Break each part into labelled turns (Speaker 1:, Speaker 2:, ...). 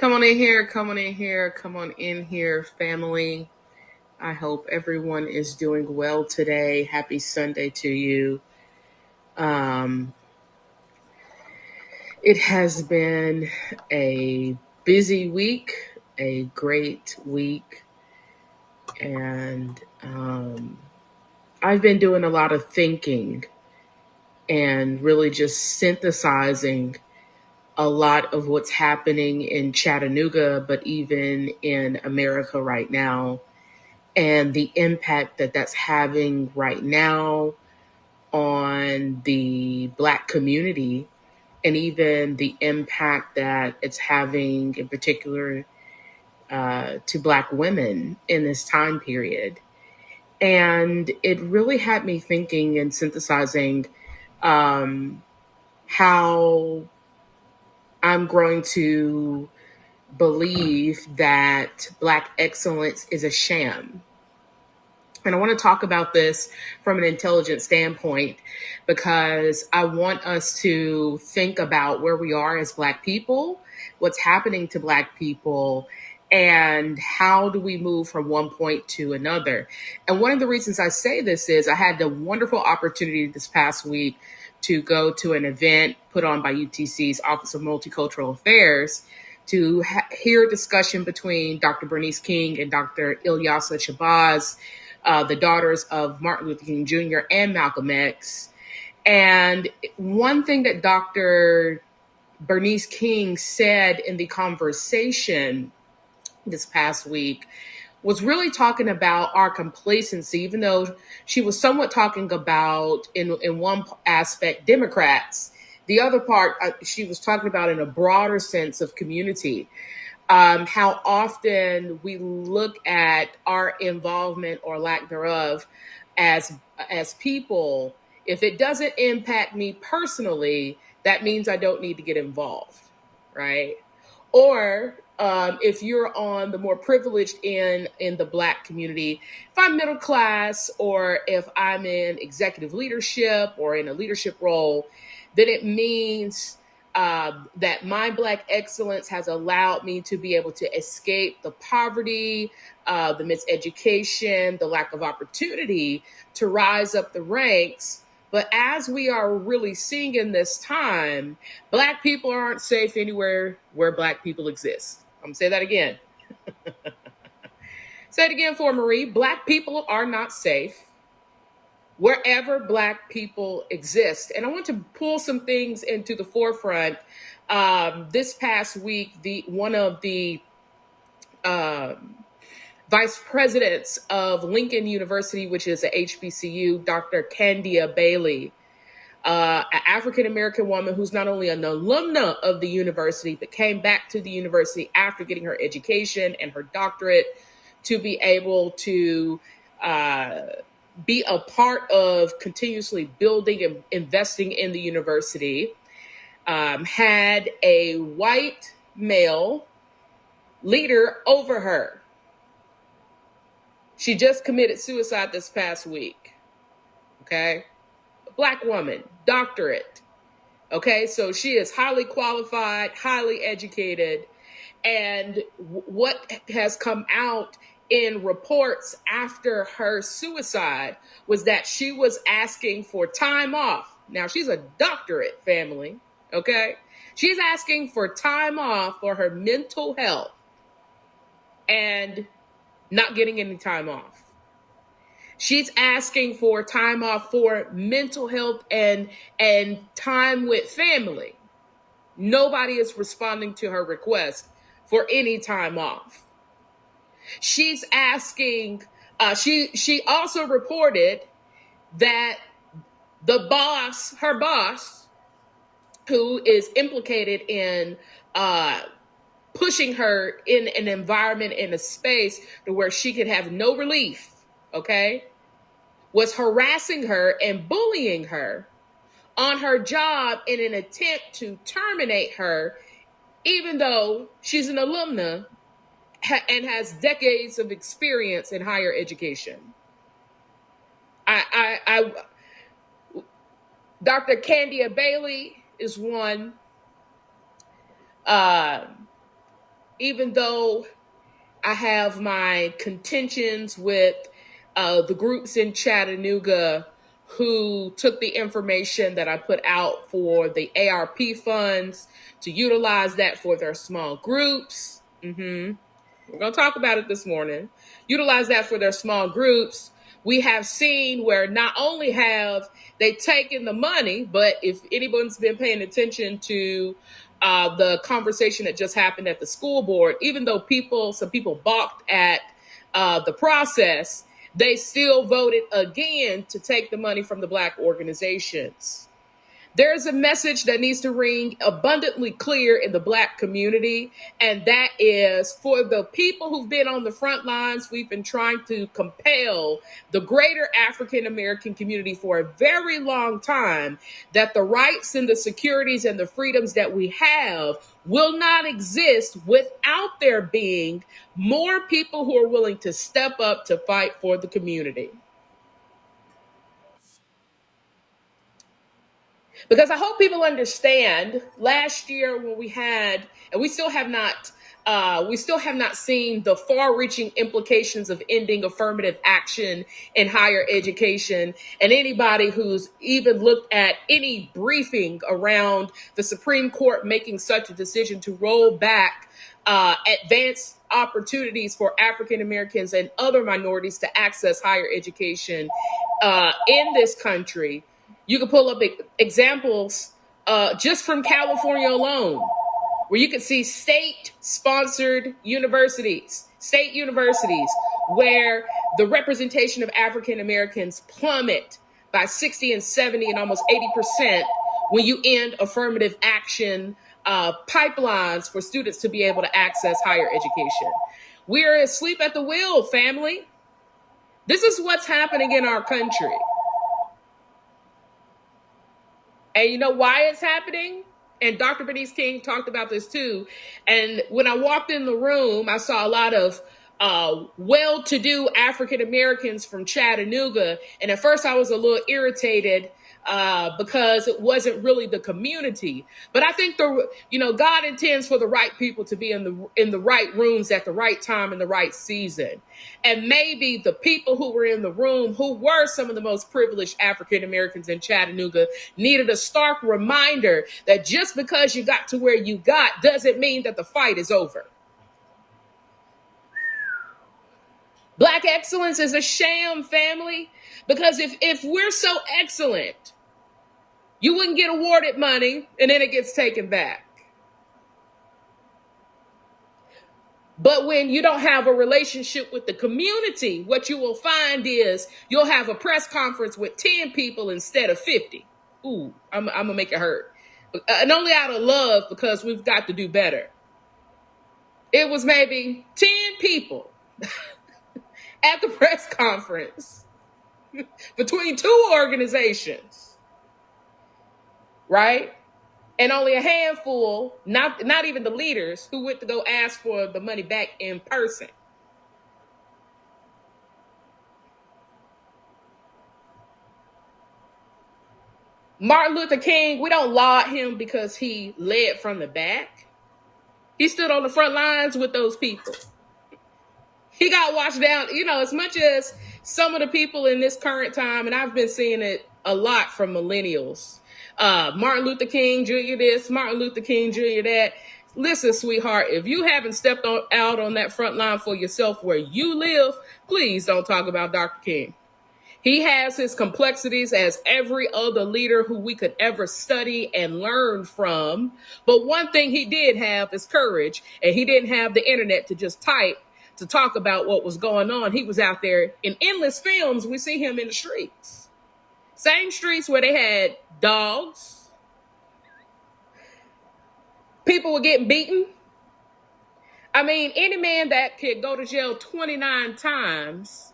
Speaker 1: Come on in here, come on in here, come on in here, family. I hope everyone is doing well today. Happy Sunday to you. Um, it has been a busy week, a great week, and I've been doing a lot of thinking and really just synthesizing a lot of what's happening in Chattanooga, but even in America right now and the impact that that's having right now on the Black community, and even the impact that it's having in particular to Black women in this time period. And it really had me thinking and synthesizing um, how I'm growing to believe that Black excellence is a sham. And I want to talk about this from an intelligent standpoint because I want us to think about where we are as Black people, what's happening to Black people, and how do we move from one point to another. And one of the reasons I say this is I had the wonderful opportunity this past week to go to an event put on by UTC's Office of Multicultural Affairs to hear a discussion between Dr. Bernice King and Dr. Ilyasa Shabazz, the daughters of Martin Luther King Jr. and Malcolm X. And one thing that Dr. Bernice King said in the conversation this past week was really talking about our complacency, even though she was somewhat talking about, in one aspect, Democrats. The other part, she was talking about in a broader sense of community. How often we look at our involvement or lack thereof as people. If it doesn't impact me personally, that means I don't need to get involved, right? Or if you're on the more privileged end in the Black community, if I'm middle class or if I'm in executive leadership or in a leadership role, then it means that my Black excellence has allowed me to be able to escape the poverty, the miseducation, the lack of opportunity to rise up the ranks. But as we are really seeing in this time, Black people aren't safe anywhere where Black people exist. I'm going to say that again. Say it again for Marie. Black people are not safe wherever Black people exist. And I want to pull some things into the forefront. This past week, one of the um, vice presidents of Lincoln University, which is a HBCU, Dr. Candia Bailey, an African American woman who's not only an alumna of the university, but came back to the university after getting her education and her doctorate to be able to uh, be a part of continuously building and investing in the university, had a white male leader over her. She just committed suicide this past week. Okay. A Black woman, doctorate. Okay. So she is highly qualified, highly educated. And what has come out in reports after her suicide was that she was asking for time off. Now, she's a doctorate family, okay? She's asking for time off for her mental health and not getting any time off. She's asking for time off for mental health and time with family. Nobody is responding to her request for any time off. She's asking, she also reported that her boss, who is implicated in pushing her in an environment, in a space to where she could have no relief, okay, was harassing her and bullying her on her job in an attempt to terminate her, even though she's an alumna and has decades of experience in higher education. Dr. Candia Bailey is one. Uh, even though I have my contentions with the groups in Chattanooga who took the information that I put out for the ARP funds to utilize that for their small groups. We're going to talk about it this morning. Utilize that for their small groups. We have seen where not only have they taken the money, but if anyone's been paying attention to the conversation that just happened at the school board, even though some people balked at the process, they still voted again to take the money from the Black organizations. There's a message that needs to ring abundantly clear in the Black community, and that is for the people who've been on the front lines. We've been trying to compel the greater African American community for a very long time that the rights and the securities and the freedoms that we have will not exist without there being more people who are willing to step up to fight for the community. Because I hope people understand last year when we had, and we still have not seen the far-reaching implications of ending affirmative action in higher education. And anybody who's even looked at any briefing around the Supreme Court making such a decision to roll back advanced opportunities for African Americans and other minorities to access higher education in this country. You can pull up examples just from California alone, where you can see state-sponsored state universities, where the representation of African Americans plummet by 60 and 70 and almost 80% when you end affirmative action pipelines for students to be able to access higher education. We are asleep at the wheel, family. This is what's happening in our country. And you know why it's happening? And Dr. Bernice King talked about this too. And when I walked in the room, I saw a lot of well-to-do African Americans from Chattanooga. And at first I was a little irritated because it wasn't really the community. But I think God intends for the right people to be in the right rooms at the right time in the right season. And maybe the people who were in the room, who were some of the most privileged African Americans in Chattanooga, needed a stark reminder that just because you got to where you got doesn't mean that the fight is over. Black excellence is a sham, family, because if we're so excellent, you wouldn't get awarded money and then it gets taken back. But when you don't have a relationship with the community, what you will find is you'll have a press conference with 10 people instead of 50. Ooh, I'm going to make it hurt. And only out of love, because we've got to do better. It was maybe 10 people at the press conference between two organizations, right? And only a handful, not even the leaders, who went to go ask for the money back in person. Martin Luther King, we don't laud him because he led from the back. He stood on the front lines with those people. He got watched down, as much as some of the people in this current time, and I've been seeing it a lot from millennials. Martin Luther King Jr. this, Martin Luther King Jr. that. Listen, sweetheart, if you haven't stepped out on that front line for yourself where you live, please don't talk about Dr. King. He has his complexities as every other leader who we could ever study and learn from. But one thing he did have is courage, and he didn't have the internet to just type to talk about what was going on. He was out there in endless films. We see him in the streets. Same streets where they had dogs. People were getting beaten. I mean, any man that could go to jail 29 times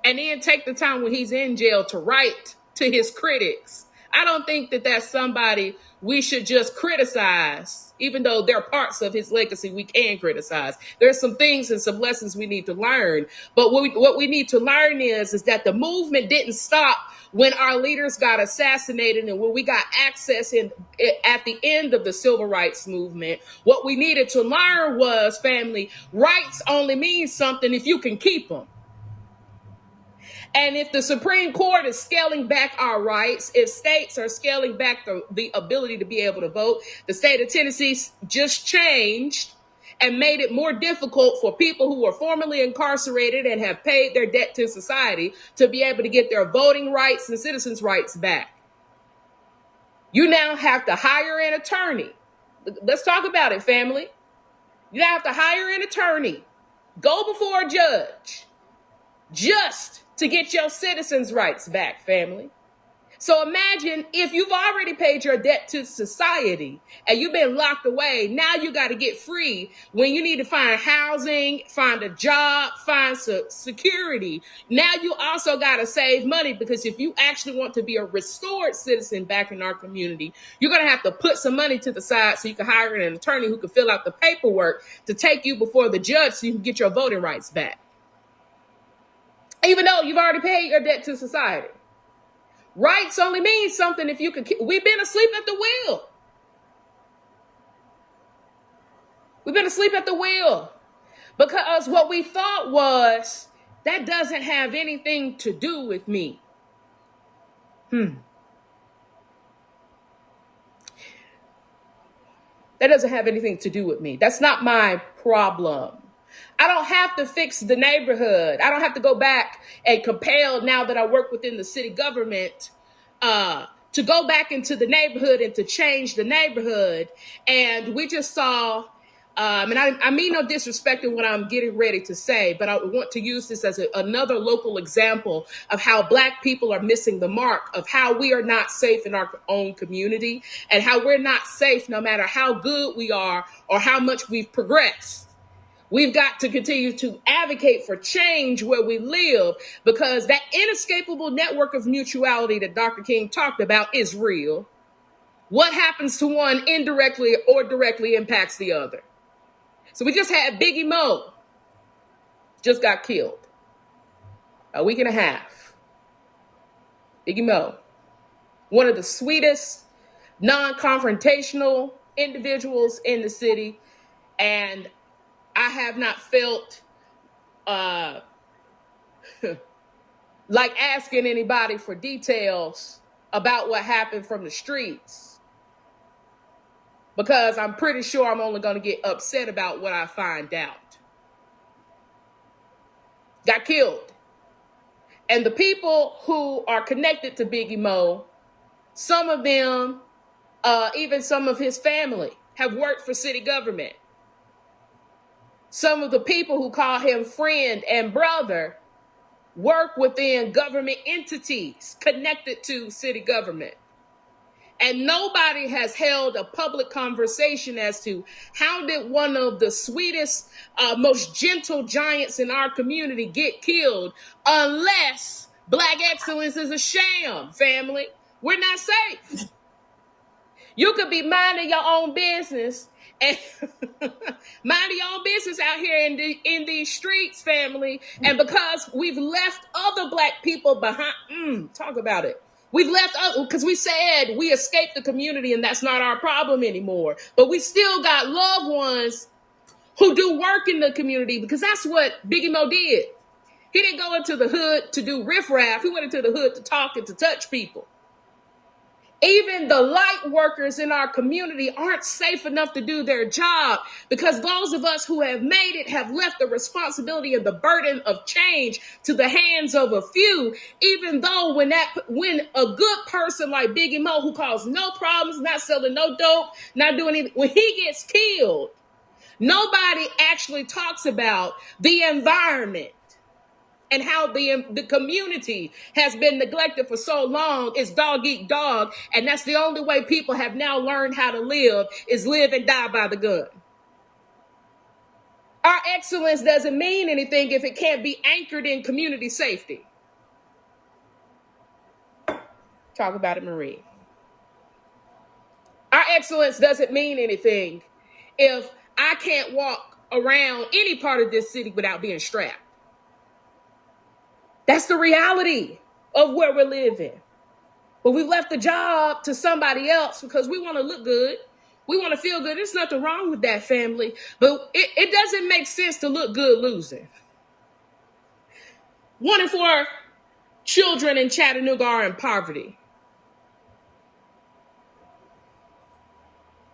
Speaker 1: and then take the time when he's in jail to write to his critics, I don't think that that's somebody we should just criticize, even though there are parts of his legacy we can criticize. There's some things and some lessons we need to learn. But what we need to learn is that the movement didn't stop when our leaders got assassinated and when we got access at the end of the civil rights movement, what we needed to learn was, family, rights only mean something if you can keep them. And if the Supreme Court is scaling back our rights, if states are scaling back the ability to be able to vote, the state of Tennessee just changed and made it more difficult for people who were formerly incarcerated and have paid their debt to society to be able to get their voting rights and citizens' rights back. You now have to hire an attorney. Let's talk about it, family. You have to hire an attorney, go before a judge, just to get your citizens' rights back, family. So imagine if you've already paid your debt to society and you've been locked away. Now you got to get free when you need to find housing, find a job, find security. Now you also got to save money, because if you actually want to be a restored citizen back in our community, you're going to have to put some money to the side so you can hire an attorney who can fill out the paperwork to take you before the judge so you can get your voting rights back. Even though you've already paid your debt to society. Rights only means something if you can keep. We've been asleep at the wheel. We've been asleep at the wheel because what we thought was, that doesn't have anything to do with me. That doesn't have anything to do with me. That's not my problem. I don't have to fix the neighborhood. I don't have to go back and compel, now that I work within the city government, to go back into the neighborhood and to change the neighborhood. And we just saw, and I mean no disrespect in what I'm getting ready to say, but I want to use this as another local example of how Black people are missing the mark, of how we are not safe in our own community, and how we're not safe no matter how good we are or how much we've progressed. We've got to continue to advocate for change where we live, because that inescapable network of mutuality that Dr. King talked about is real. What happens to one indirectly or directly impacts the other. So we just had Biggie Mo just got killed a week and a half. Biggie Mo, one of the sweetest, non-confrontational individuals in the city. And I have not felt like asking anybody for details about what happened from the streets, because I'm pretty sure I'm only going to get upset about what I find out. Got killed. And the people who are connected to Biggie Mo, some of them, even some of his family, have worked for city government. Some of the people who call him friend and brother work within government entities connected to city government. And nobody has held a public conversation as to how did one of the sweetest, most gentle giants in our community get killed, unless Black excellence is a sham, family. We're not safe. You could be minding your own business and minding your own business out here in these streets, family. And because we've left other Black people behind, talk about it. We've left because we said we escaped the community and that's not our problem anymore. But we still got loved ones who do work in the community, because that's what Biggie Mo did. He didn't go into the hood to do riffraff. He went into the hood to talk and to touch people. Even the light workers in our community aren't safe enough to do their job, because those of us who have made it have left the responsibility and the burden of change to the hands of a few. Even though when a good person like Biggie Mo, who caused no problems, not selling no dope, not doing anything, when he gets killed, nobody actually talks about the environment and how the community has been neglected for so long. It's dog eat dog. And that's the only way people have now learned how to live, is live and die by the gun. Our excellence doesn't mean anything if it can't be anchored in community safety. Talk about it, Marie. Our excellence doesn't mean anything if I can't walk around any part of this city without being strapped. That's the reality. of where we're living. But we've left the job to somebody else because we want to look good. We want to feel good. There's nothing wrong with that, family. But it doesn't make sense to look good losing. 1 in 4 children in Chattanooga are in poverty.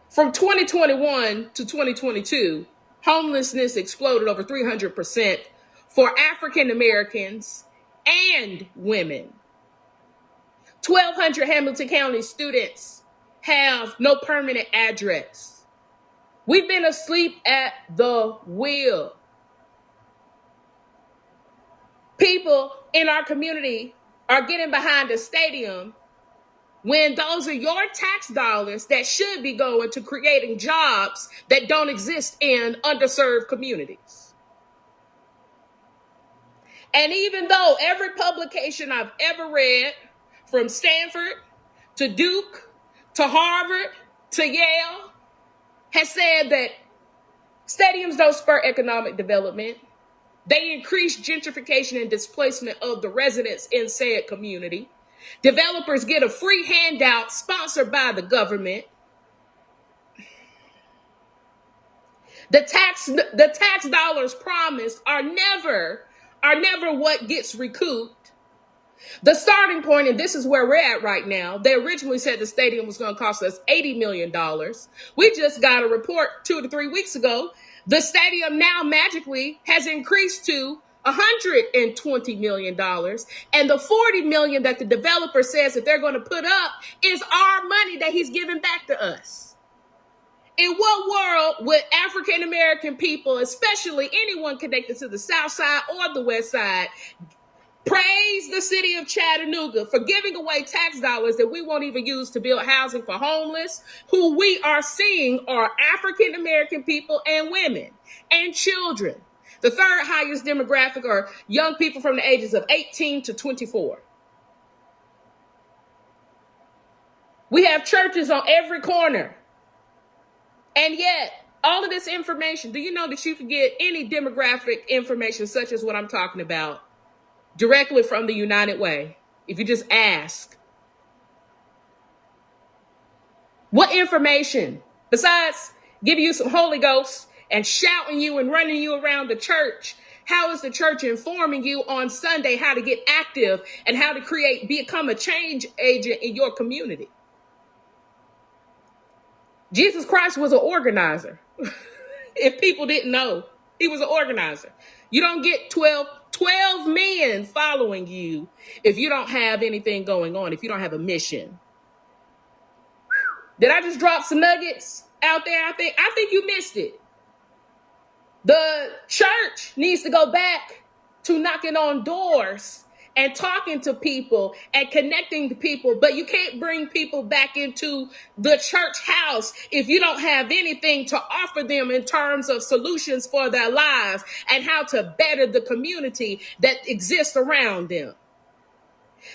Speaker 1: From 2021 to 2022, homelessness exploded over 300% for African Americans and women. 1,200 Hamilton County students have no permanent address. We've been asleep at the wheel. People in our community are getting behind a stadium when those are your tax dollars that should be going to creating jobs that don't exist in underserved communities. And even though every publication I've ever read, from Stanford to Duke to Harvard to Yale, has said that stadiums don't spur economic development, they increase gentrification and displacement of the residents in said community. Developers get a free handout sponsored by the government. The tax dollars promised are never what gets recouped. The starting point, and this is where we're at right now, they originally said the stadium was going to cost us $80 million. We just got a report 2 to 3 weeks ago. The stadium now magically has increased to $120 million. And the $40 million that the developer says that they're going to put up is our money that he's giving back to us. In what world would African American people, especially anyone connected to the South Side or the West Side, praise the city of Chattanooga for giving away tax dollars that we won't even use to build housing for homeless, who we are seeing are African American people and women and children? The third highest demographic are young people from the ages of 18 to 24. We have churches on every corner. And yet, all of this information, do you know that you can get any demographic information such as what I'm talking about directly from the United Way if you just ask? What information, besides giving you some Holy Ghost and shouting you and running you around the church, how is the church informing you on Sunday how to get active and how to become a change agent in your community? Jesus Christ was an organizer. If people didn't know, he was an organizer. You don't get 12 men following you if you don't have anything going on, if you don't have a mission. Did I just drop some nuggets out there? I think you missed it. The church needs to go back to knocking on doors and talking to people and connecting to people, but you can't bring people back into the church house if you don't have anything to offer them in terms of solutions for their lives and how to better the community that exists around them.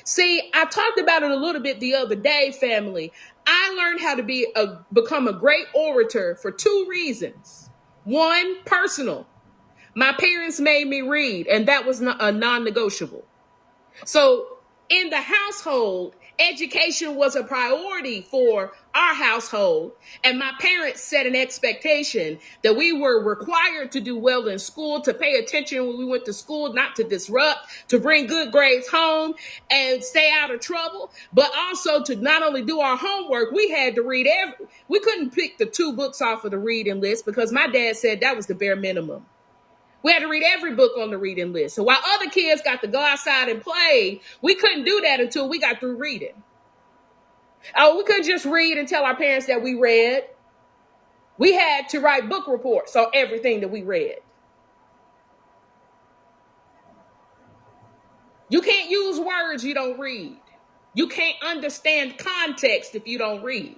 Speaker 1: See, I talked about it a little bit the other day, family. I learned how to become a great orator for 2 reasons. One, personal. My parents made me read, and that was a non-negotiable. So in the household, education was a priority for our household. And my parents set an expectation that we were required to do well in school, to pay attention when we went to school, not to disrupt, to bring good grades home and stay out of trouble, but also to not only do our homework, we had to read we couldn't pick the 2 books off of the reading list because my dad said that was the bare minimum. We had to read every book on the reading list. So while other kids got to go outside and play, we couldn't do that until we got through reading. Oh, we couldn't just read and tell our parents that we read. We had to write book reports on everything that we read. You can't use words you don't read. You can't understand context if you don't read.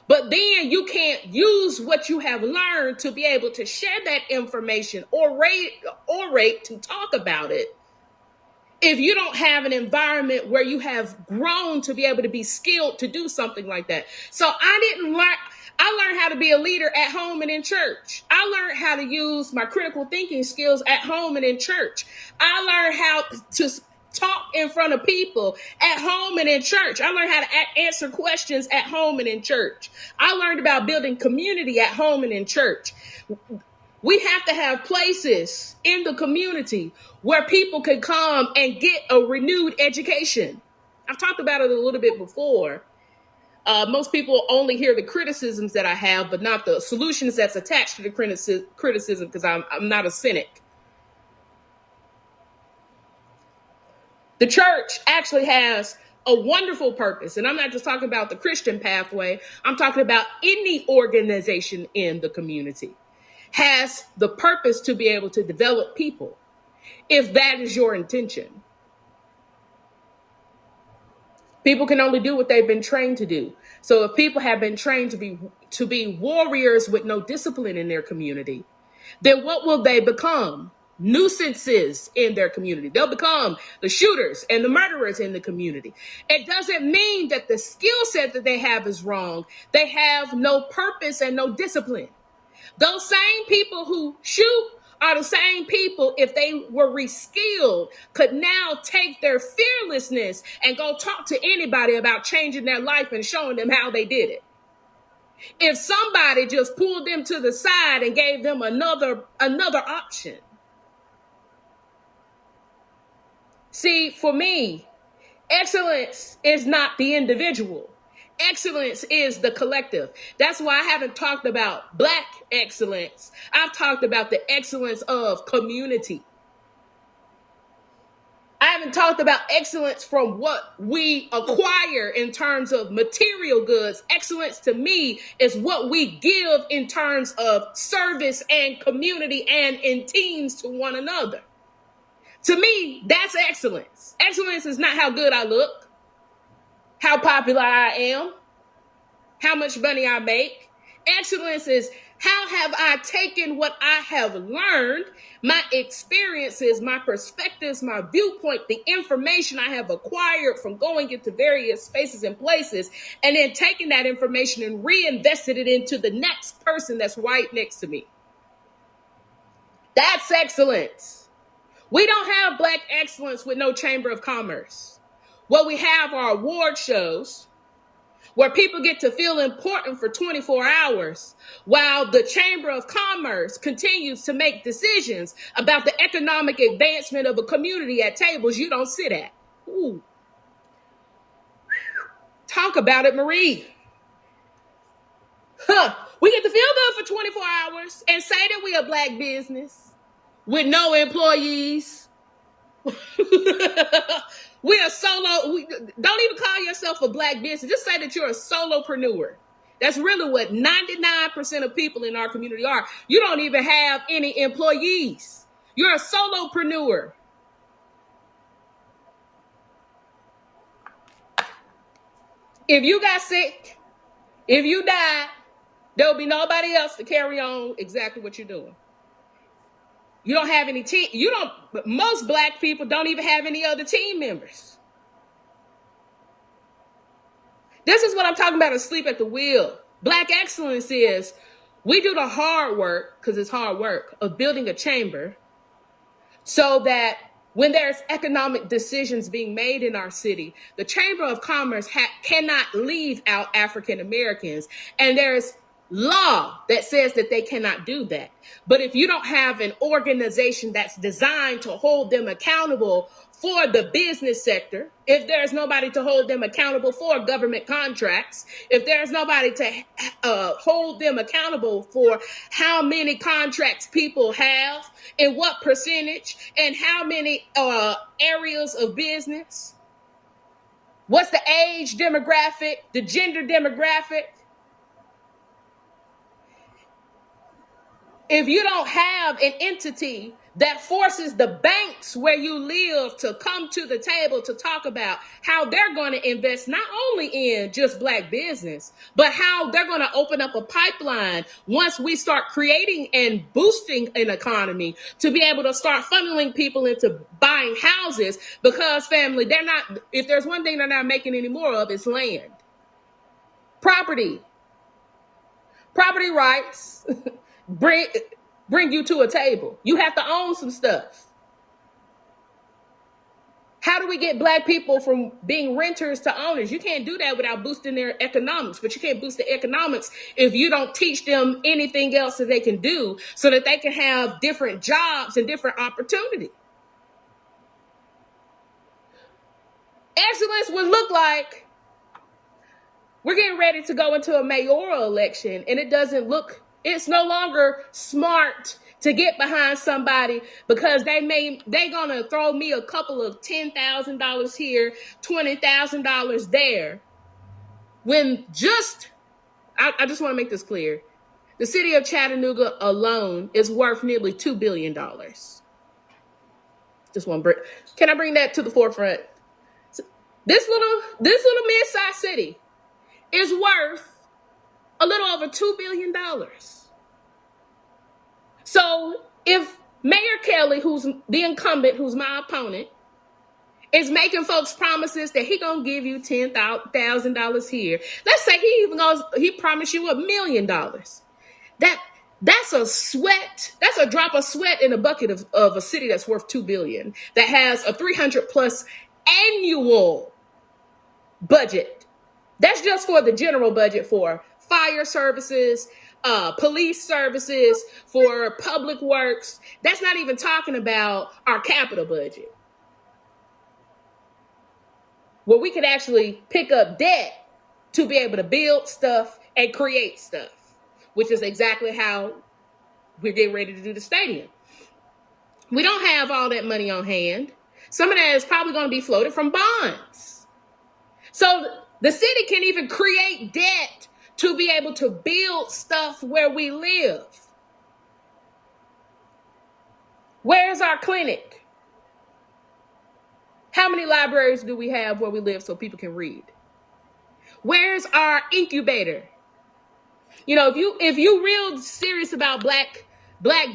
Speaker 1: But then you can't use what you have learned to be able to share that information or orate to talk about it if you don't have an environment where you have grown to be able to be skilled to do something like that. So I learned how to be a leader at home and in church. I learned how to use my critical thinking skills at home and in church. I learned how to talk in front of people at home and in church. I learned how to answer questions at home and in church. I learned about building community at home and in church. We have to have places in the community where people can come and get a renewed education. I've talked about it a little bit before. Most people only hear the criticisms that I have, but not the solutions that's attached to the criticism, because I'm not a cynic. The church actually has a wonderful purpose. And I'm not just talking about the Christian pathway. I'm talking about any organization in the community has the purpose to be able to develop people, if that is your intention. People can only do what they've been trained to do. So if people have been trained to be warriors with no discipline in their community, then what will they become? Nuisances in their community. They'll become the shooters and the murderers in the community. It doesn't mean that the skill set that they have is wrong. They have no purpose and no discipline. Those same people who shoot are the same people, if they were reskilled, could now take their fearlessness and go talk to anybody about changing their life and showing them how they did it. If somebody just pulled them to the side and gave them another option. See, for me, excellence is not the individual. Excellence is the collective. That's why I haven't talked about Black excellence. I've talked about the excellence of community. I haven't talked about excellence from what we acquire in terms of material goods. Excellence to me is what we give in terms of service and community and in teams to one another. To me, that's excellence. Excellence is not how good I look, how popular I am, how much money I make. Excellence is how have I taken what I have learned, my experiences, my perspectives, my viewpoint, the information I have acquired from going into various spaces and places, and then taking that information and reinvested it into the next person that's right next to me. That's excellence. We don't have Black excellence with no Chamber of Commerce. What we have are award shows where people get to feel important for 24 hours while the Chamber of Commerce continues to make decisions about the economic advancement of a community at tables you don't sit at. Ooh. Talk about it, Marie. We get to feel good for 24 hours and say that we a Black business with no employees. We are solo. Don't even call yourself a Black business. Just say that you're a solopreneur. That's really what 99% of people in our community are. You don't even have any employees. You're a solopreneur. If you got sick, if you died, there'll be nobody else to carry on exactly what you're doing. You don't have any team. Most Black people don't even have any other team members. This is what I'm talking about, asleep at the wheel. Black excellence is we do the hard work, because it's hard work, of building a chamber so that when there's economic decisions being made in our city, the Chamber of Commerce cannot leave out African Americans. And there's law that says that they cannot do that. But if you don't have an organization that's designed to hold them accountable for the business sector, if there's nobody to hold them accountable for government contracts, if there's nobody to hold them accountable for how many contracts people have and what percentage and how many areas of business, what's the age demographic, the gender demographic, if you don't have an entity that forces the banks where you live to come to the table to talk about how they're going to invest not only in just Black business, but how they're going to open up a pipeline once we start creating and boosting an economy to be able to start funneling people into buying houses, because family, if there's one thing they're not making any more of, it's land. Property rights. bring you to a table. You have to own some stuff. How do we get black people from being renters to owners? You can't do that without boosting their economics, but you can't boost the economics if you don't teach them anything else that they can do so that they can have different jobs and different opportunity. Excellence would look like we're getting ready to go into a mayoral election, and it's no longer smart to get behind somebody because they gonna throw me a couple of $10,000 here, $20,000 there. When I just want to make this clear. The city of Chattanooga alone is worth nearly $2 billion. Can I bring that to the forefront? This little mid-sized city is worth a little over $2 billion. So if Mayor Kelly, who's the incumbent, who's my opponent, is making folks promises that he gonna give you $10,000 here. Let's say he promised you $1 million. That's a sweat. That's a drop of sweat in a bucket of a city that's worth $2 billion, that has a 300 plus annual budget. That's just for the general budget for fire services, police services, for public works. That's not even talking about our capital budget, where we could actually pick up debt to be able to build stuff and create stuff, which is exactly how we're getting ready to do the stadium. We don't have all that money on hand. Some of that is probably going to be floated from bonds. So the city can't even create debt to be able to build stuff where we live. Where's our clinic? How many libraries do we have where we live so people can read? Where's our incubator? You know, if you real serious about black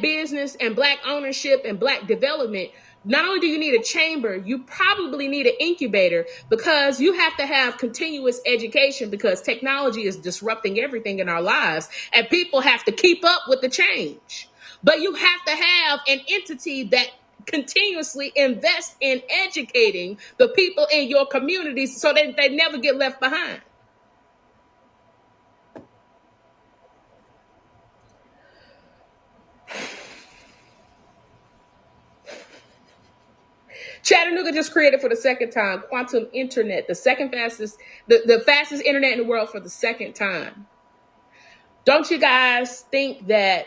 Speaker 1: business and black ownership and black development, not only do you need a chamber, you probably need an incubator, because you have to have continuous education, because technology is disrupting everything in our lives and people have to keep up with the change. But you have to have an entity that continuously invests in educating the people in your communities so that they never get left behind. Chattanooga just created for the second time quantum internet, the fastest internet in the world for the second time. Don't you guys think that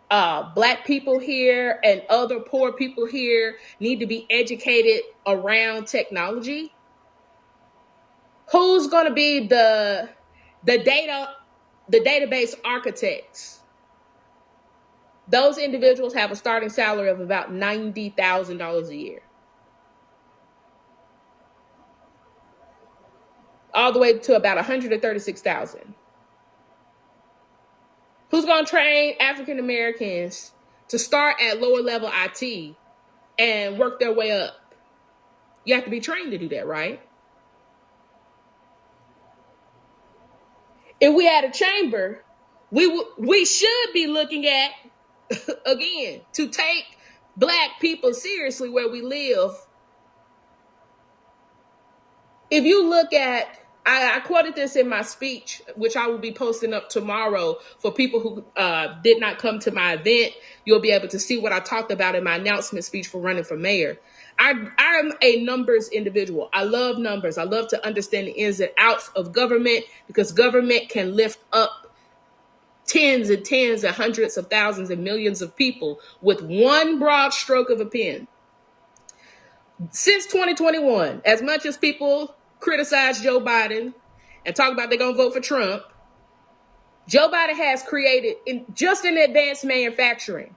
Speaker 1: black people here and other poor people here need to be educated around technology? Who's going to be the database architects? Those individuals have a starting salary of about $90,000 a year, all the way to about 136,000. Who's going to train African Americans to start at lower level IT and work their way up? You have to be trained to do that, right? If we had a chamber, we should be looking at again to take black people seriously where we live. If you look at, I quoted this in my speech, which I will be posting up tomorrow for people who did not come to my event. You'll be able to see what I talked about in my announcement speech for running for mayor. I'm a numbers individual. I love numbers. I love to understand the ins and outs of government, because government can lift up tens and tens and hundreds of thousands and millions of people with one broad stroke of a pen. Since 2021, as much as people criticize Joe Biden and talk about they're going to vote for Trump, Joe Biden has created, just in advanced manufacturing,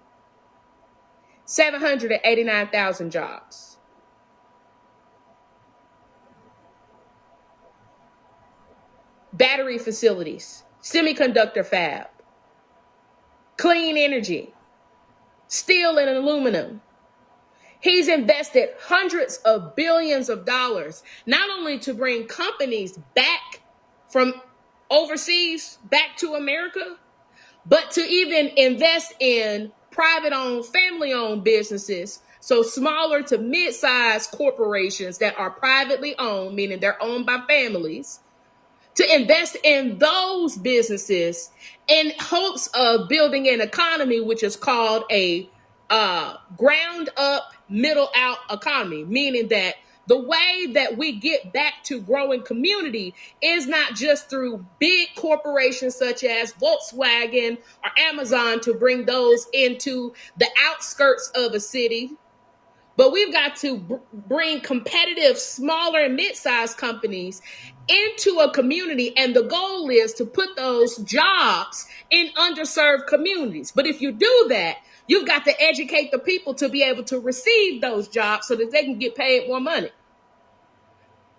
Speaker 1: 789,000 jobs. Battery facilities, semiconductor fab, clean energy, steel and aluminum. He's invested hundreds of billions of dollars, not only to bring companies back from overseas back to America, but to even invest in private-owned, family-owned businesses So smaller to mid-sized corporations that are privately owned, meaning they're owned by families, to invest in those businesses in hopes of building an economy, which is called a ground up, middle out economy, meaning that the way that we get back to growing community is not just through big corporations such as Volkswagen or Amazon to bring those into the outskirts of a city, but we've got to bring competitive, smaller and mid-sized companies into a community. And the goal is to put those jobs in underserved communities. But if you do that, you've got to educate the people to be able to receive those jobs so that they can get paid more money.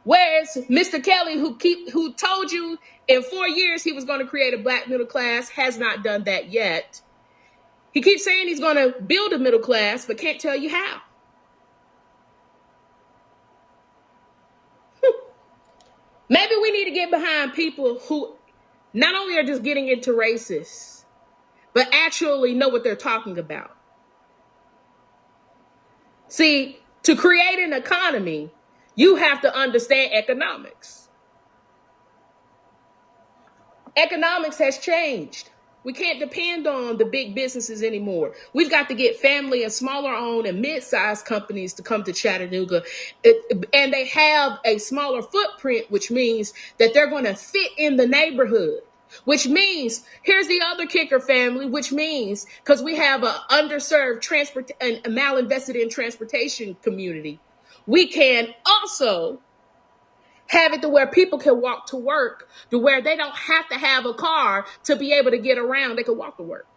Speaker 1: Whereas Mr. Kelly, who told you in 4 years he was going to create a black middle class, has not done that yet. He keeps saying he's going to build a middle class, but can't tell you how. Maybe we need to get behind people who not only are just getting into races, but actually know what they're talking about. See, to create an economy, you have to understand economics. Economics has changed. We can't depend on the big businesses anymore. We've got to get family and smaller owned and mid-sized companies to come to Chattanooga. And they have a smaller footprint, which means that they're going to fit in the neighborhood. Which means, here's the other kicker, family, which means, because we have an underserved transport and a malinvested in transportation community, we can also have it to where people can walk to work, to where they don't have to have a car to be able to get around. They can walk to work.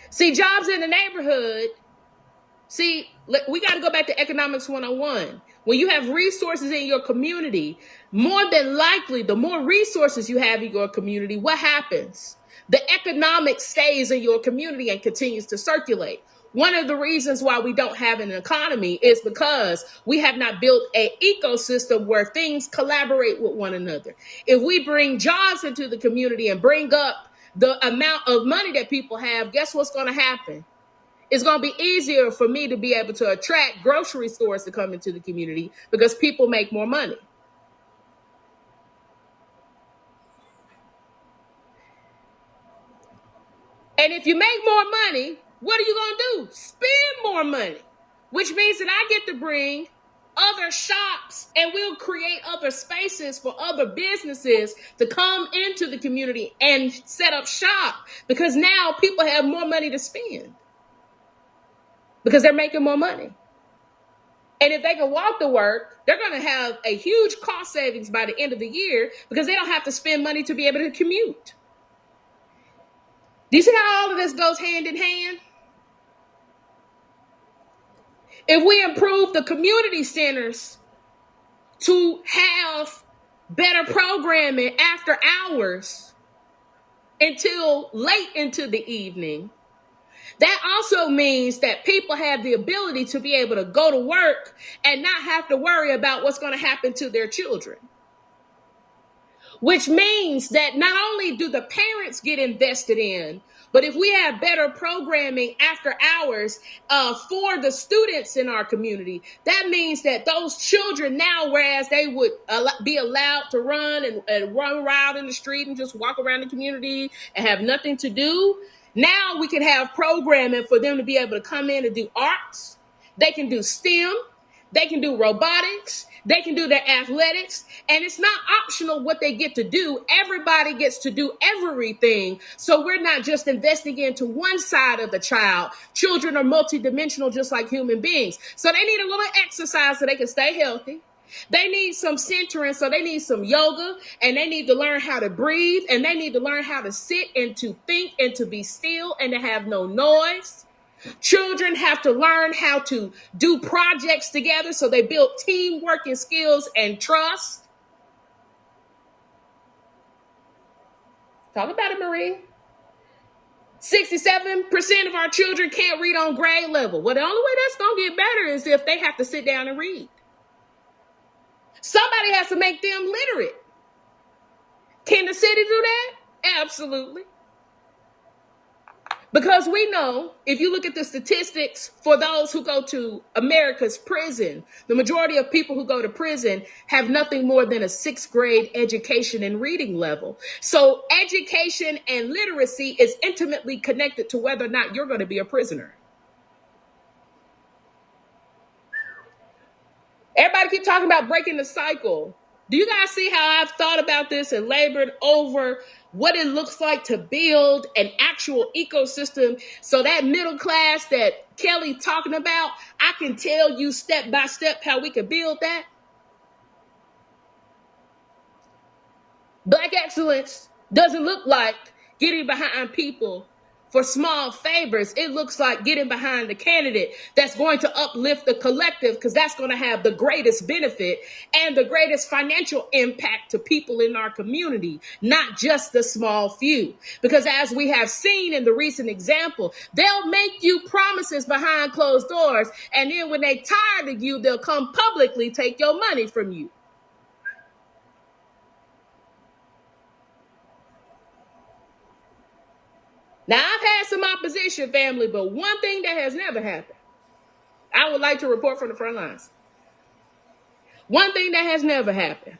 Speaker 1: See, jobs in the neighborhood. See, we got to go back to economics 101. When you have resources in your community, more than likely, the more resources you have in your community, what happens? The economic stays in your community and continues to circulate. One of the reasons why we don't have an economy is because we have not built an ecosystem where things collaborate with one another. If we bring jobs into the community and bring up the amount of money that people have, guess what's going to happen? It's going to be easier for me to be able to attract grocery stores to come into the community because people make more money. And if you make more money, what are you going to do? Spend more money, which means that I get to bring other shops and we'll create other spaces for other businesses to come into the community and set up shop because now people have more money to spend because they're making more money. And if they can walk to work, they're going to have a huge cost savings by the end of the year because they don't have to spend money to be able to commute. Do you see how all of this goes hand in hand? If we improve the community centers to have better programming after hours until late into the evening, that also means that people have the ability to be able to go to work and not have to worry about what's going to happen to their children. Which means that not only do the parents get invested in, but if we have better programming after hours for the students in our community, that means that those children now, whereas they would be allowed to run and run around in the street and just walk around the community and have nothing to do, now we can have programming for them to be able to come in and do arts. They can do STEM. They can do robotics. They can do their athletics. And it's not optional what they get to do. Everybody gets to do everything. So we're not just investing into one side of the child. Children are multidimensional just like human beings. So they need a little exercise so they can stay healthy. They need some centering, so they need some yoga, and they need to learn how to breathe, and they need to learn how to sit and to think and to be still and to have no noise. Children have to learn how to do projects together so they build teamwork and skills and trust. Talk about it, Marie. 67% of our children can't read on grade level. Well, the only way that's going to get better is if they have to sit down and read. Somebody has to make them literate. Can the city do that? Absolutely. Because we know, if you look at the statistics for those who go to America's prison, the majority of people who go to prison have nothing more than a sixth grade education and reading level. So education and literacy is intimately connected to whether or not you're going to be a prisoner. Everybody keep talking about breaking the cycle. Do you guys see how I've thought about this and labored over what it looks like to build an actual ecosystem? So that middle class that Kelly talking about, I can tell you step by step how we can build that. Black excellence doesn't look like getting behind people for small favors. It looks like getting behind the candidate that's going to uplift the collective, because that's going to have the greatest benefit and the greatest financial impact to people in our community, not just the small few. Because as we have seen in the recent example, they'll make you promises behind closed doors, and then when they tired of you, they'll come publicly take your money from you. Now, I've had some opposition, family, but one thing that has never happened, I would like to report from the front lines. One thing that has never happened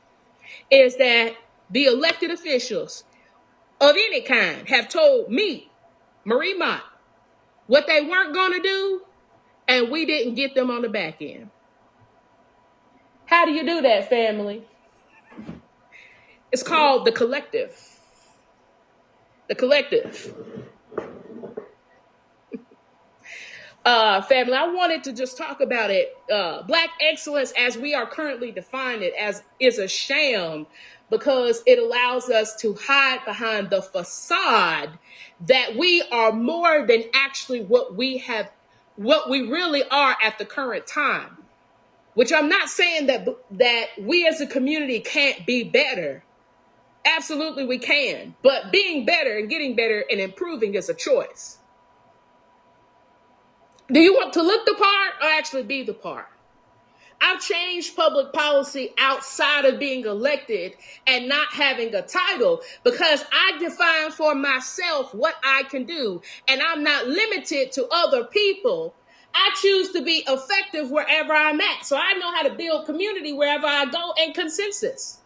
Speaker 1: is that the elected officials of any kind have told me, Marie Mott, what they weren't going to do, and we didn't get them on the back end. How do you do that, family? It's called the collective. The collective. Family, I wanted to just talk about it. Black excellence, as we are currently defining it, as is a sham, because it allows us to hide behind the facade that we are more than actually what we really are at the current time. Which I'm not saying that we as a community can't be better. Absolutely, we can. But being better and getting better and improving is a choice. Do you want to look the part or actually be the part? I've changed public policy outside of being elected and not having a title, because I define for myself what I can do, and I'm not limited to other people. I choose to be effective wherever I'm at. So I know how to build community wherever I go and consensus.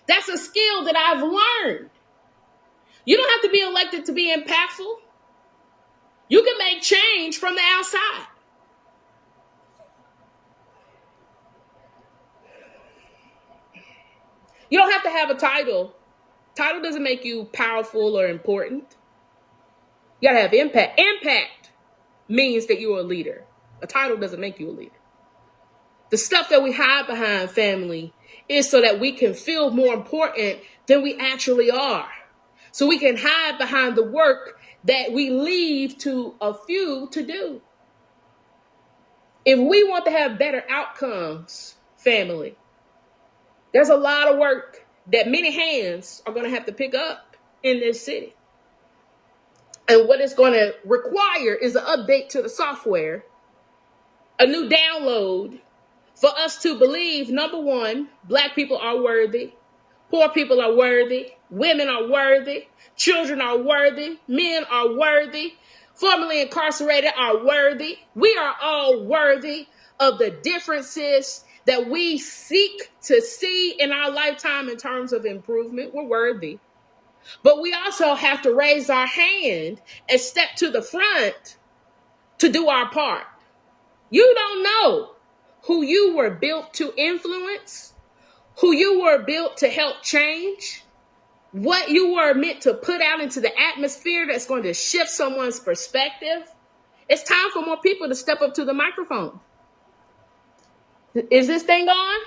Speaker 1: That's a skill that I've learned. You don't have to be elected to be impactful. You can make change from the outside. You don't have to have a title. Title doesn't make you powerful or important. You gotta have impact. Impact means that you're a leader. A title doesn't make you a leader. The stuff that we hide behind, family, is so that we can feel more important than we actually are. So we can hide behind the work that we leave to a few to do. If we want to have better outcomes, family, there's a lot of work that many hands are going to have to pick up in this city. And what it's going to require is an update to the software, a new download for us to believe, number one, Black people are worthy, poor people are worthy, women are worthy, children are worthy, men are worthy, formerly incarcerated are worthy. We are all worthy of the differences that we seek to see in our lifetime in terms of improvement. We're worthy. But we also have to raise our hand and step to the front to do our part. You don't know who you were built to influence, who you were built to help change, what you were meant to put out into the atmosphere that's going to shift someone's perspective. It's time for more people to step up to the microphone. Is this thing on?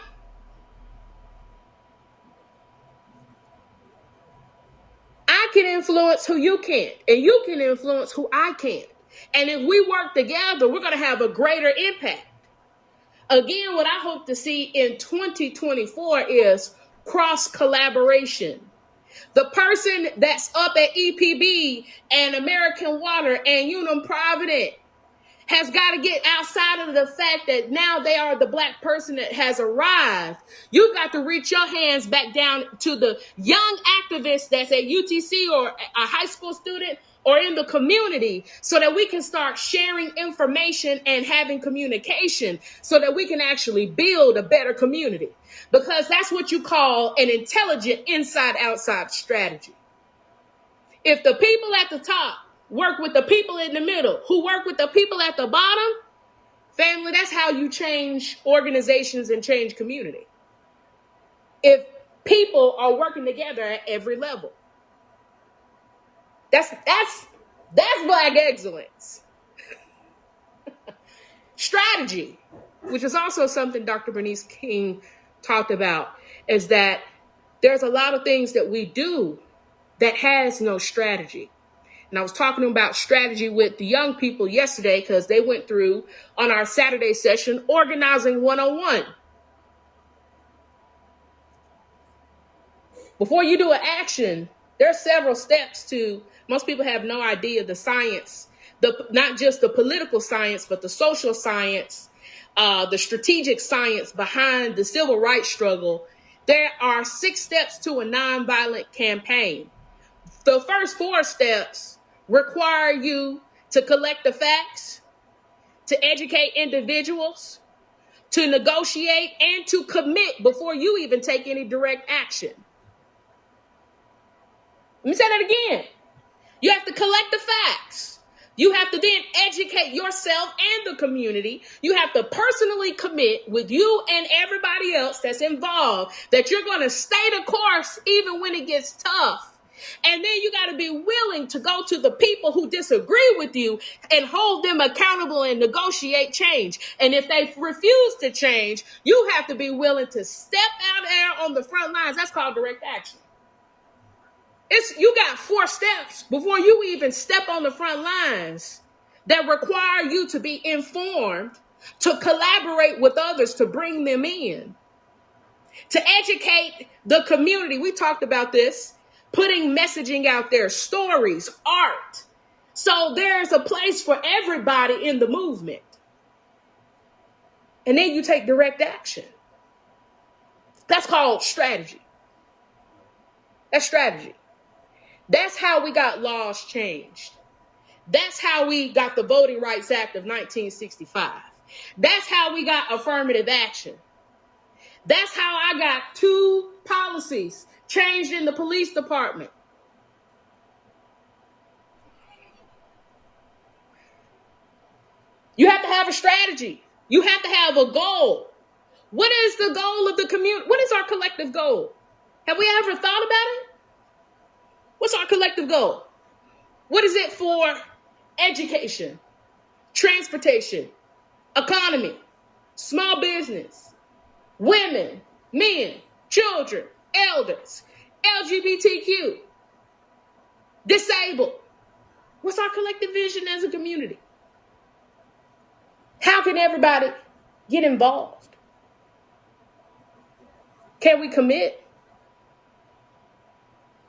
Speaker 1: I can influence who you can't, and you can influence who I can't. And if we work together, we're going to have a greater impact. Again, what I hope to see in 2024 is cross collaboration. The person that's up at EPB and American Water and Unum Provident has got to get outside of the fact that now they are the black person that has arrived. You've got to reach your hands back down to the young activist that's at UTC or a high school student or in the community so that we can start sharing information and having communication so that we can actually build a better community. Because that's what you call an intelligent inside-outside strategy. If the people at the top work with the people in the middle, who work with the people at the bottom, family, that's how you change organizations and change community. If people are working together at every level. That's Black excellence. Strategy, which is also something Dr. Bernice King talked about, is that there's a lot of things that we do that has no strategy. And I was talking about strategy with the young people yesterday because they went through on our Saturday session, Organizing 101. Before you do an action, there are several steps to, most people have no idea the science, not just the political science, but the social science, the strategic science behind the civil rights struggle. There are 6 steps to a nonviolent campaign. The first 4 steps require you to collect the facts, to educate individuals, to negotiate, and to commit before you even take any direct action. Let me say that again. You have to collect the facts. You have to then educate yourself and the community. You have to personally commit with you and everybody else that's involved that you're going to stay the course even when it gets tough. And then you got to be willing to go to the people who disagree with you and hold them accountable and negotiate change. And if they refuse to change, you have to be willing to step out there on the front lines. That's called direct action. You got 4 steps before you even step on the front lines that require you to be informed, to collaborate with others, to bring them in, to educate the community. We talked about this, putting messaging out there, stories, art. So there's a place for everybody in the movement. And then you take direct action. That's called strategy. That's strategy. That's how we got laws changed. That's how we got the Voting Rights Act of 1965. That's how we got affirmative action. That's how I got 2 policies changed in the police department. You have to have a strategy. You have to have a goal. What is the goal of the community? What is our collective goal? Have we ever thought about it? What's our collective goal? What is it for education, transportation, economy, small business, women, men, children, elders, LGBTQ, disabled? What's our collective vision as a community? How can everybody get involved? Can we commit?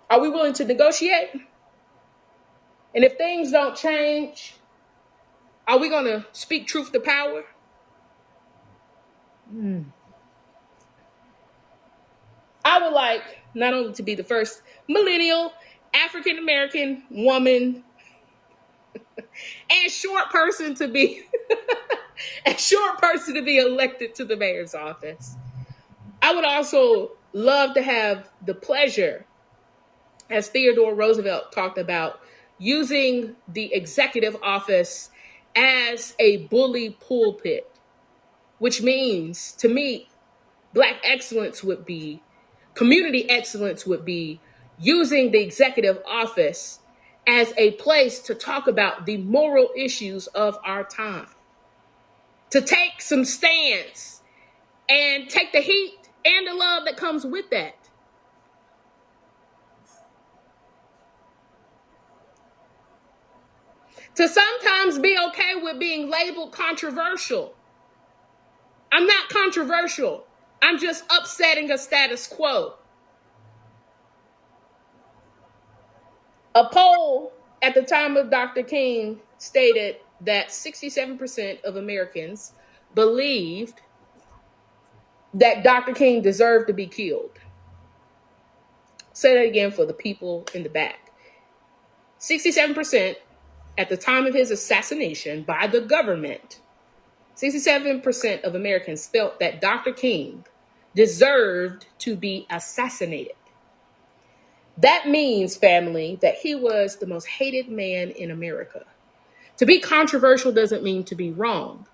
Speaker 1: Are we willing to negotiate? And if things don't change, are we going to speak truth to power? I would like not only to be the first millennial African-American woman and short person to be elected to the mayor's office. I would also love to have the pleasure, as Theodore Roosevelt talked about, using the executive office as a bully pulpit, which means, to me, Black excellence would be, community excellence would be using the executive office as a place to talk about the moral issues of our time, to take some stance and take the heat and the love that comes with that. To sometimes be okay with being labeled controversial. I'm not controversial. I'm just upsetting a status quo. A poll at the time of Dr. King stated that 67% of Americans believed that Dr. King deserved to be killed. Say that again for the people in the back. 67% at the time of his assassination by the government, 67% of Americans felt that Dr. King deserved to be assassinated. That means, family, that he was the most hated man in America. To be controversial doesn't mean to be wrong.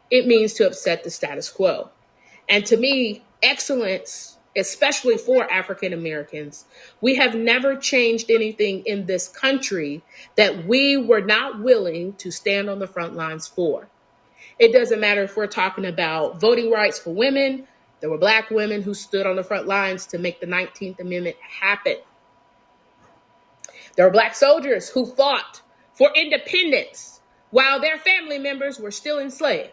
Speaker 1: It means to upset the status quo. And to me, excellence, especially for African Americans, we have never changed anything in this country that we were not willing to stand on the front lines for. It doesn't matter if we're talking about voting rights for women. There were Black women who stood on the front lines to make the 19th Amendment happen. There were Black soldiers who fought for independence while their family members were still enslaved.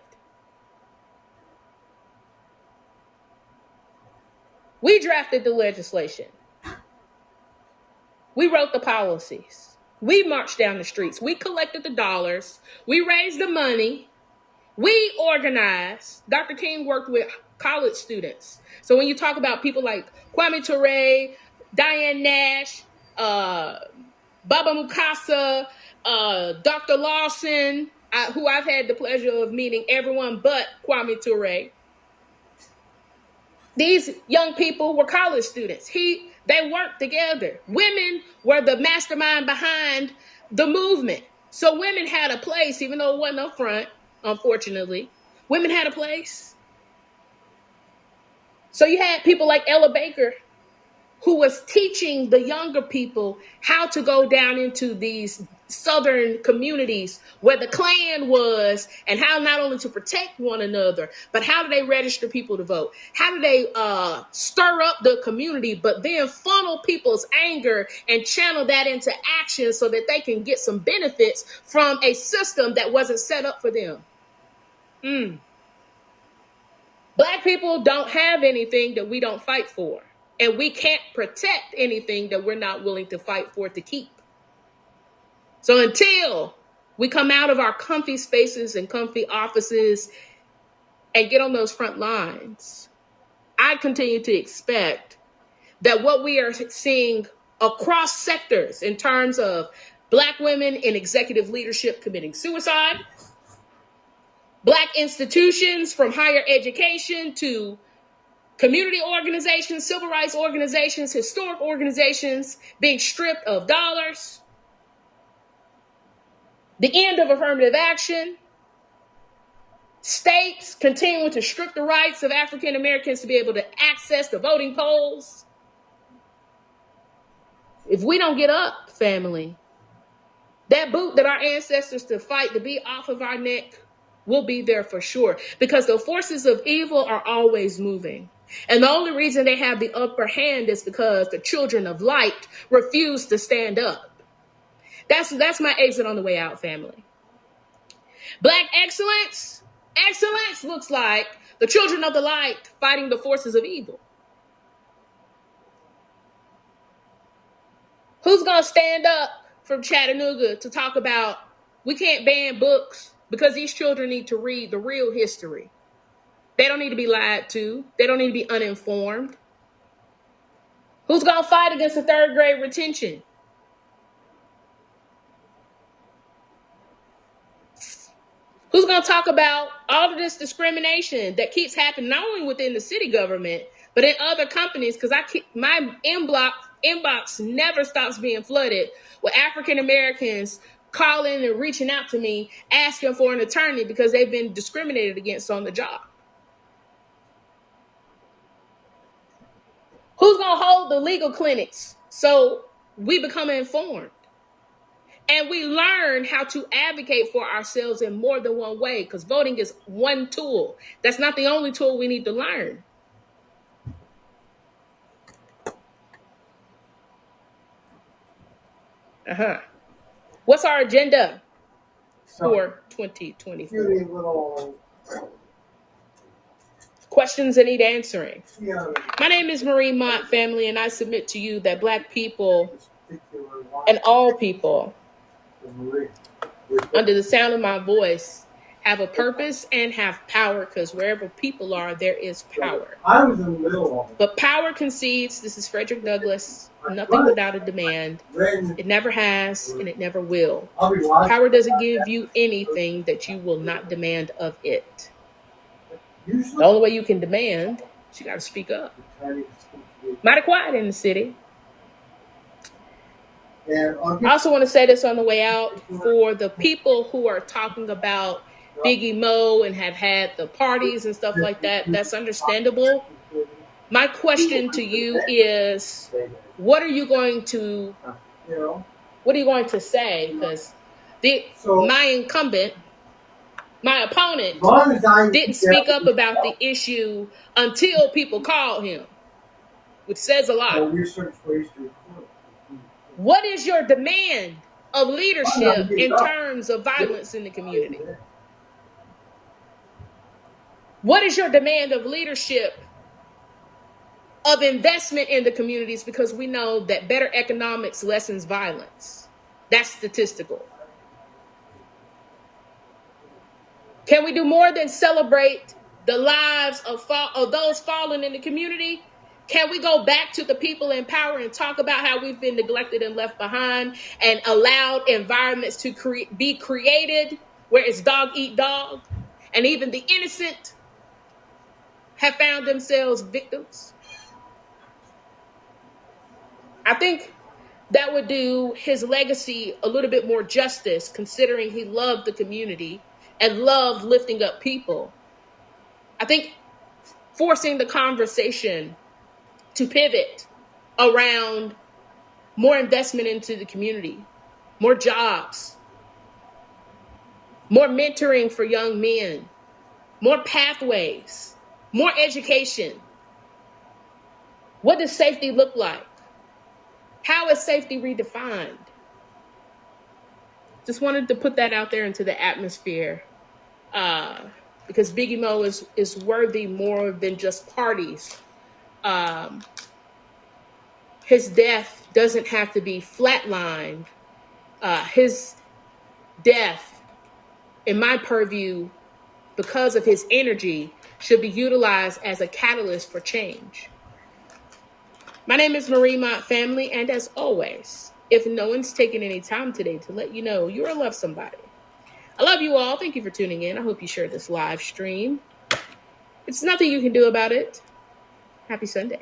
Speaker 1: We drafted the legislation. We wrote the policies. We marched down the streets. We collected the dollars. We raised the money. We organized. Dr. King worked with college students. So when you talk about people like Kwame Ture, Diane Nash, Baba Mukasa, Dr. Lawson, who I've had the pleasure of meeting everyone but Kwame Ture. These young people were college students. They worked together. Women were the mastermind behind the movement. So women had a place, even though it wasn't up front, unfortunately. Women had a place. So you had people like Ella Baker, who was teaching the younger people how to go down into these southern communities where the Klan was, and how not only to protect one another, but how do they register people to vote? How do they stir up the community, but then funnel people's anger and channel that into action so that they can get some benefits from a system that wasn't set up for them? Black people don't have anything that we don't fight for. And we can't protect anything that we're not willing to fight for to keep. So until we come out of our comfy spaces and comfy offices and get on those front lines, I continue to expect that what we are seeing across sectors in terms of Black women in executive leadership committing suicide, Black institutions from higher education to community organizations, civil rights organizations, historic organizations being stripped of dollars, the end of affirmative action, states continuing to strip the rights of African Americans to be able to access the voting polls. If we don't get up, family, that boot that our ancestors to fight to be off of our neck will be there for sure, because the forces of evil are always moving. And the only reason they have the upper hand is because the children of light refuse to stand up. That's my exit on the way out, family. Black excellence looks like the children of the light fighting the forces of evil. Who's going to stand up from Chattanooga to talk about we can't ban books because these children need to read the real history? They don't need to be lied to. They don't need to be uninformed. Who's going to fight against the third grade retention? Who's going to talk about all of this discrimination that keeps happening, not only within the city government, but in other companies? Because my inbox never stops being flooded with African Americans calling and reaching out to me, asking for an attorney because they've been discriminated against on the job. Who's going to hold the legal clinics so we become informed? And we learn how to advocate for ourselves in more than one way, because voting is one tool. That's not the only tool we need to learn. What's our agenda for 2024? Questions that need answering. My name is Mott, family, and I submit to you that Black people and all people under the sound of my voice have a purpose and have power, because wherever people are, there is power.
Speaker 2: I was in the middle of it.
Speaker 1: But power concedes, this is Frederick Douglass, nothing without a demand. It never has and it never will. Power doesn't give you anything that you will not demand of it. The only way you can demand is you got to speak up. Mighty quiet in the city. I also want to say this on the way out for the people who are talking about Biggie Mo and have had the parties and stuff like that. That's understandable. My question to you is, what are you going to say? Because my incumbent, my opponent, didn't speak up about the issue until people called him, which says a lot. What is your demand of leadership in terms of violence in the community? What is your demand of leadership of investment in the communities? Because we know that better economics lessens violence. That's statistical. Can we do more than celebrate the lives of those fallen in the community? Can we go back to the people in power and talk about how we've been neglected and left behind and allowed environments to be created where it's dog eat dog, and even the innocent have found themselves victims? I think that would do his legacy a little bit more justice, considering he loved the community and loved lifting up people. I think forcing the conversation to pivot around more investment into the community, more jobs, more mentoring for young men, more pathways, more education. What does safety look like? How is safety redefined? Just wanted to put that out there into the atmosphere, because Biggie Mo is worthy more than just parties. Um, his death doesn't have to be flatlined. His death, in my purview, because of his energy, should be utilized as a catalyst for change. My name is Marie Mott family, and as always, if no one's taken any time today to let you know you're a love somebody, I love you all. Thank you for tuning in. I hope you share this live stream. It's nothing you can do about it. Happy Sunday.